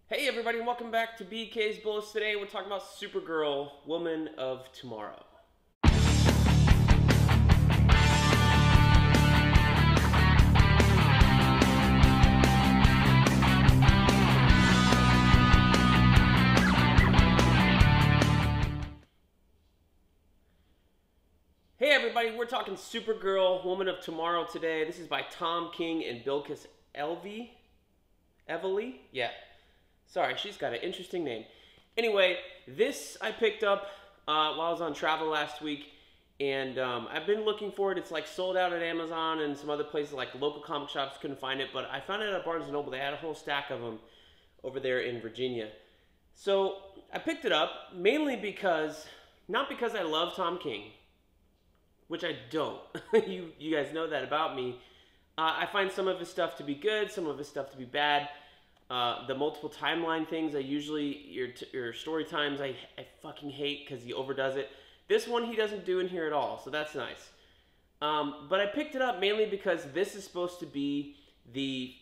Hey everybody, and welcome back to BK's Bullets. Today we're talking about Supergirl, Woman of Tomorrow. Hey everybody, we're talking Supergirl, Woman of Tomorrow today. This is by Tom King and Bilquis Evely? Yeah. Sorry, she's got an interesting name. Anyway, this I picked up while I was on travel last week, and I've been looking for it. It's like sold out at Amazon and some other places, like local comic shops couldn't find it, but I found it at Barnes & Noble. They had a whole stack of them over there in Virginia. So I picked it up mainly because, not because I love Tom King, which I don't. you guys know that about me. I find some of his stuff to be good, some of his stuff to be bad. The multiple timeline things, your story times, I fucking hate because he overdoes it. This one he doesn't do in here at all, so that's nice. But I picked it up mainly because this is supposed to be the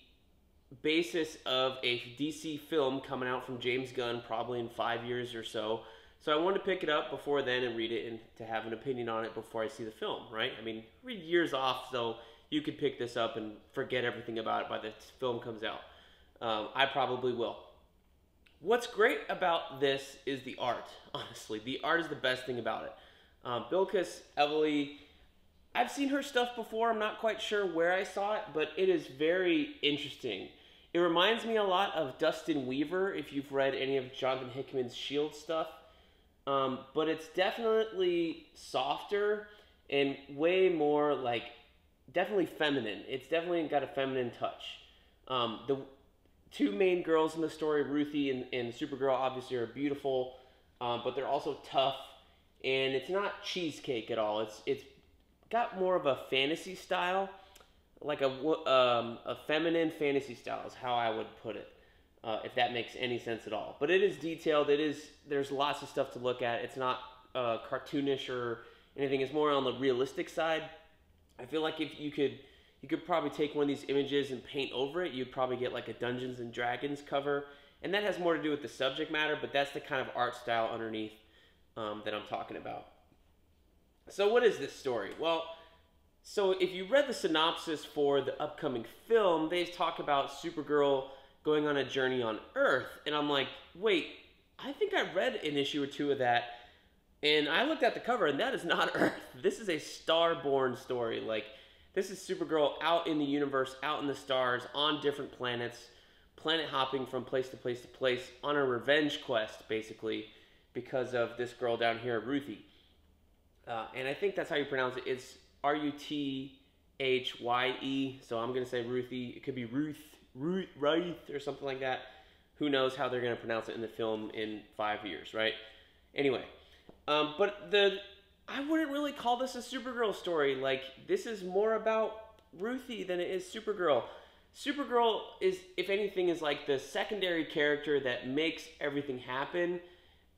basis of a DC film coming out from James Gunn probably in 5 years or so. So I wanted to pick it up before then and read it and to have an opinion on it before I see the film, right? I mean, we're years off, so you could pick this up and forget everything about it by the film comes out. I probably will. What's great about this is the art, honestly. The art is the best thing about it. Bilquis Evely, I've seen her stuff before. I'm not quite sure where I saw it, but it is very interesting. It reminds me a lot of Dustin Weaver, if you've read any of Jonathan Hickman's S.H.I.E.L.D. stuff. But it's definitely softer and way more, like, definitely feminine. It's definitely got a feminine touch. The two main girls in the story, Ruthie and Supergirl, obviously are beautiful, but they're also tough, and it's not cheesecake at all. It's got more of a fantasy style, like a feminine fantasy style is how I would put it, if that makes any sense at all. But it is detailed. There's lots of stuff to look at. It's not cartoonish or anything. It's more on the realistic side. I feel like if you could probably take one of these images and paint over it, you'd probably get like a Dungeons and Dragons cover. And that has more to do with the subject matter, but that's the kind of art style underneath that I'm talking about. So what is this story? Well, so if you read the synopsis for the upcoming film, they talk about Supergirl going on a journey on Earth. And I'm like, wait, I think I read an issue or two of that. And I looked at the cover, and that is not Earth. This is a Starborn story. Like, this is Supergirl out in the universe, out in the stars, on different planets, planet hopping from place to place to place, on a revenge quest, basically, because of this girl down here, Ruthie. And I think that's how you pronounce it. It's Ruthye, so I'm going to say Ruthie. It could be Ruth, or something like that. Who knows how they're going to pronounce it in the film in 5 years, right? Anyway, but I wouldn't really call this a Supergirl story. Like, this is more about Ruthie than it is Supergirl. Supergirl is, if anything, is like the secondary character that makes everything happen,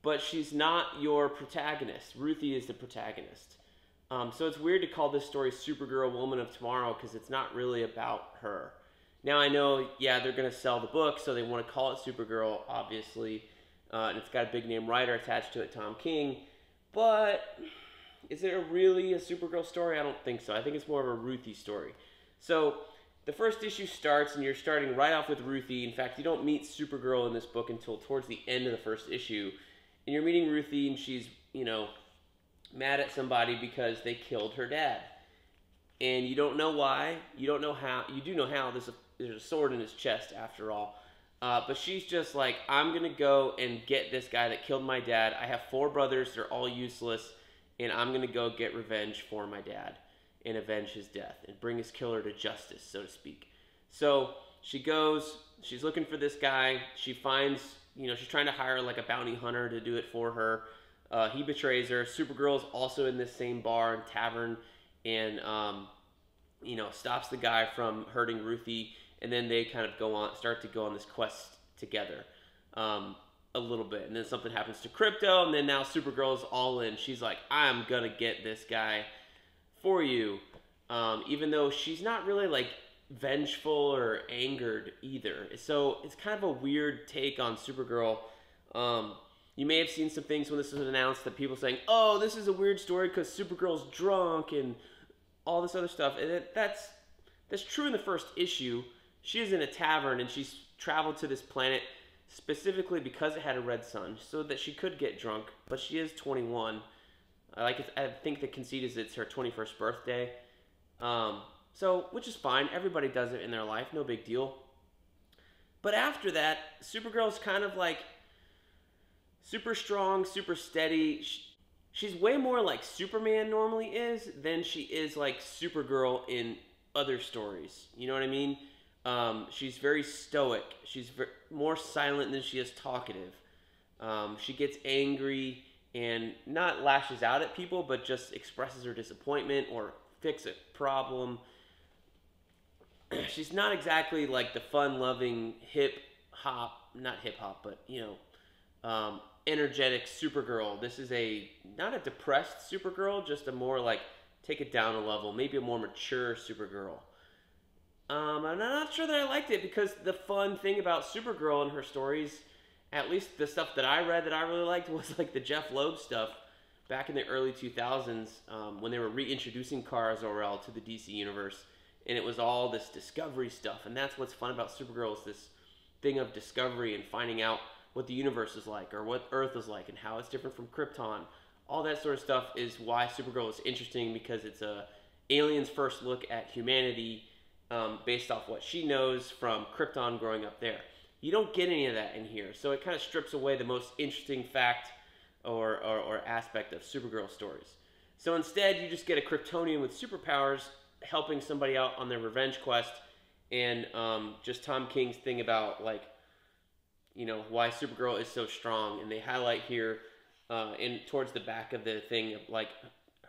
but she's not your protagonist. Ruthie is the protagonist. So it's weird to call this story Supergirl, Woman of Tomorrow, because it's not really about her. Now I know, yeah, they're going to sell the book, so they want to call it Supergirl, obviously. And it's got a big name writer attached to it, Tom King. But is it really a Supergirl story? I don't think so. I think it's more of a Ruthie story. So the first issue starts, and you're starting right off with Ruthie. In fact, you don't meet Supergirl in this book until towards the end of the first issue. And you're meeting Ruthie, and she's, mad at somebody because they killed her dad. And you don't know why. You don't know how. You do know how. There's a sword in his chest, after all. But she's just like, I'm going to go and get this guy that killed my dad. I have 4 brothers. They're all useless. And I'm going to go get revenge for my dad and avenge his death and bring his killer to justice, so to speak. So she goes. She's looking for this guy. She finds, she's trying to hire like a bounty hunter to do it for her. He betrays her. Supergirl's also in this same bar and tavern and, stops the guy from hurting Ruthie. And then they kind of start to go on this quest together a little bit. And then something happens to Crypto, and then now Supergirl's all in. She's like, I'm going to get this guy for you. Even though she's not really, like, vengeful or angered either. So it's kind of a weird take on Supergirl. Um, you may have seen some things when this was announced that people saying, "Oh, this is a weird story because Supergirl's drunk and all this other stuff." And that's true in the first issue. She is in a tavern and she's traveled to this planet specifically because it had a red sun, so that she could get drunk. But she is 21. I think the conceit is it's her 21st birthday. So, which is fine. Everybody does it in their life. No big deal. But after that, Supergirl's kind of like super strong, super steady. She's way more like Superman normally is than she is like Supergirl in other stories. You know what I mean? She's very stoic. She's more silent than she is talkative. She gets angry and not lashes out at people, but just expresses her disappointment or fix a problem. She's not exactly like the fun-loving not hip hop, but energetic Supergirl. This is not a depressed Supergirl, just a more like take it down a level, maybe a more mature Supergirl. I'm not sure that I liked it because the fun thing about Supergirl and her stories, at least the stuff that I read that I really liked, was like the Jeff Loeb stuff back in the early 2000s when they were reintroducing Kara Zor-El to the DC universe, and it was all this discovery stuff. And that's what's fun about Supergirl, is this thing of discovery and finding out what the universe is like or what Earth is like and how it's different from Krypton. All that sort of stuff is why Supergirl is interesting, because it's a alien's first look at humanity based off what she knows from Krypton growing up there. You don't get any of that in here, so it kind of strips away the most interesting fact or aspect of Supergirl stories. So instead, you just get a Kryptonian with superpowers helping somebody out on their revenge quest, and just Tom King's thing about why Supergirl is so strong. And they highlight here towards the back of the thing of like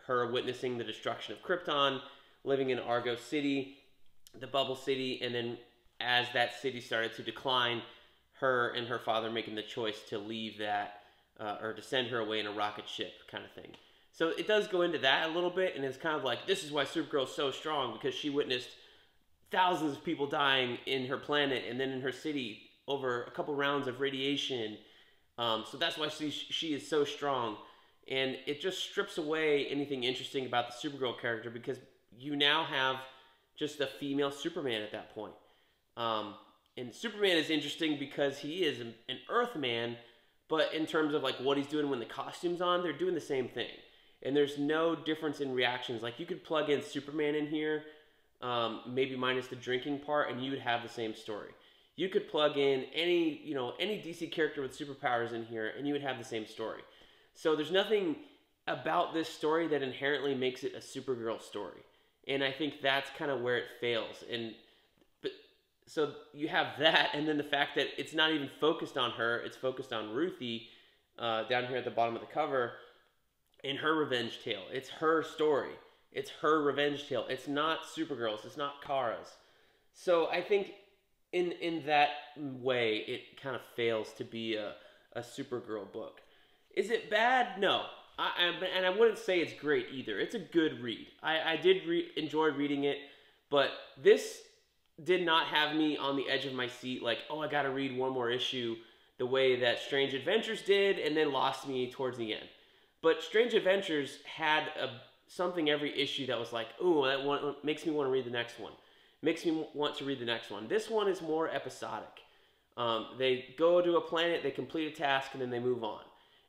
her witnessing the destruction of Krypton, living in Argo City, the bubble city, and then as that city started to decline, her and her father making the choice to leave that or to send her away in a rocket ship kind of thing. So it does go into that a little bit, and it's kind of like, this is why Supergirl is so strong, because she witnessed thousands of people dying in her planet and then in her city over a couple rounds of radiation. So that's why she is so strong. And it just strips away anything interesting about the Supergirl character, because you now have just a female Superman at that point. And Superman is interesting because he is an Earthman, but in terms of like what he's doing when the costume's on, they're doing the same thing. And there's no difference in reactions. Like, you could plug in Superman in here, maybe minus the drinking part, and you would have the same story. You could plug in any DC character with superpowers in here, and you would have the same story. So there's nothing about this story that inherently makes it a Supergirl story. And I think that's kind of where it fails. So you have that, and then the fact that it's not even focused on her, it's focused on Ruthie down here at the bottom of the cover in her revenge tale. It's her story. It's her revenge tale. It's not Supergirl's. It's not Kara's. So I think in that way, it kind of fails to be a Supergirl book. Is it bad? No. And I wouldn't say it's great either. It's a good read. I did enjoy reading it, but this did not have me on the edge of my seat like, oh, I got to read one more issue, the way that Strange Adventures did, and then lost me towards the end. But Strange Adventures had something every issue that was like, ooh, that one makes me want to read the next one. Makes me want to read the next one. This one is more episodic. They go to a planet, they complete a task, and then they move on.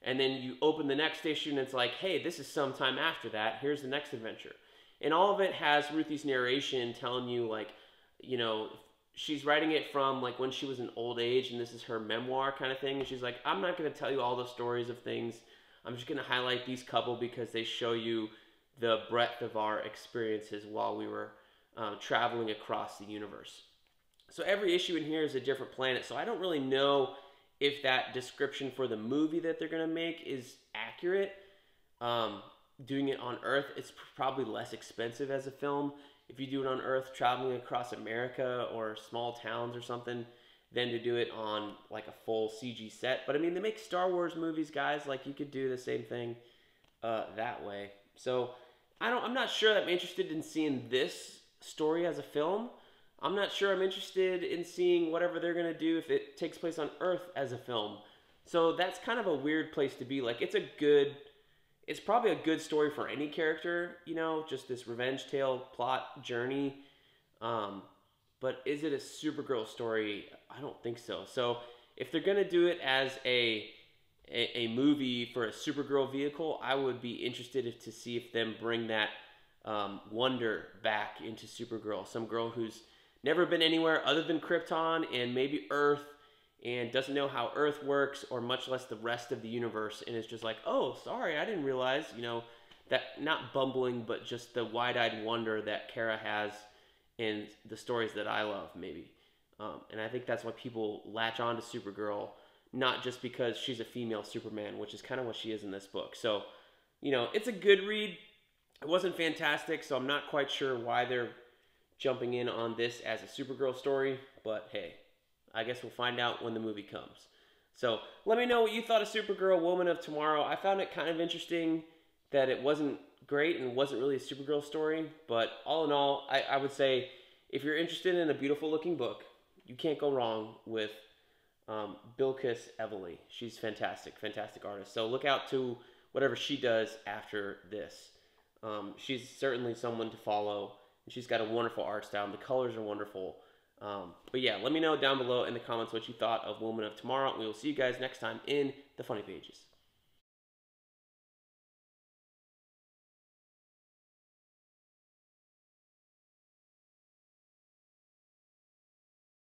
And then you open the next issue, and it's like, hey, this is sometime after that. Here's the next adventure. And all of it has Ruthie's narration telling you, like, she's writing it from, like, when she was in old age, and this is her memoir kind of thing. And she's like, I'm not going to tell you all the stories of things. I'm just going to highlight these couple because they show you the breadth of our experiences while we were traveling across the universe. So every issue in here is a different planet. So I don't really know if that description for the movie that they're going to make is accurate. Doing it on Earth, it's probably less expensive as a film if you do it on Earth, traveling across America or small towns or something, than to do it on like a full CG set. But I mean, they make Star Wars movies, guys. Like, you could do the same thing that way. So I'm not sure that I'm interested in seeing this story as a film. I'm not sure I'm interested in seeing whatever they're going to do if it takes place on Earth as a film. So that's kind of a weird place to be. Like, it's probably a good story for any character, you know, just this revenge tale plot journey. Um, but is it a Supergirl story? I don't think so. So if they're gonna do it as a movie for a Supergirl vehicle, I would be interested to see if them bring that wonder back into Supergirl. Some girl who's never been anywhere other than Krypton and maybe Earth, and doesn't know how Earth works, or much less the rest of the universe, and is just like, oh, sorry, I didn't realize, you know, that, not bumbling, but just the wide-eyed wonder that Kara has in the stories that I love, maybe. And I think that's why people latch on to Supergirl, not just because she's a female Superman, which is kind of what she is in this book. So, you know, it's a good read. It wasn't fantastic, so I'm not quite sure why they're jumping in on this as a Supergirl story, but hey, I guess we'll find out when the movie comes. So let me know what you thought of Supergirl, Woman of Tomorrow. I found it kind of interesting that it wasn't great and wasn't really a Supergirl story, but all in all, I would say if you're interested in a beautiful looking book, you can't go wrong with Bilquis Evely. She's fantastic, fantastic artist. So look out to whatever she does after this. She's certainly someone to follow. She's got a wonderful art style, and the colors are wonderful. But yeah, let me know down below in the comments what you thought of Woman of Tomorrow. We will see you guys next time in the Funny Pages.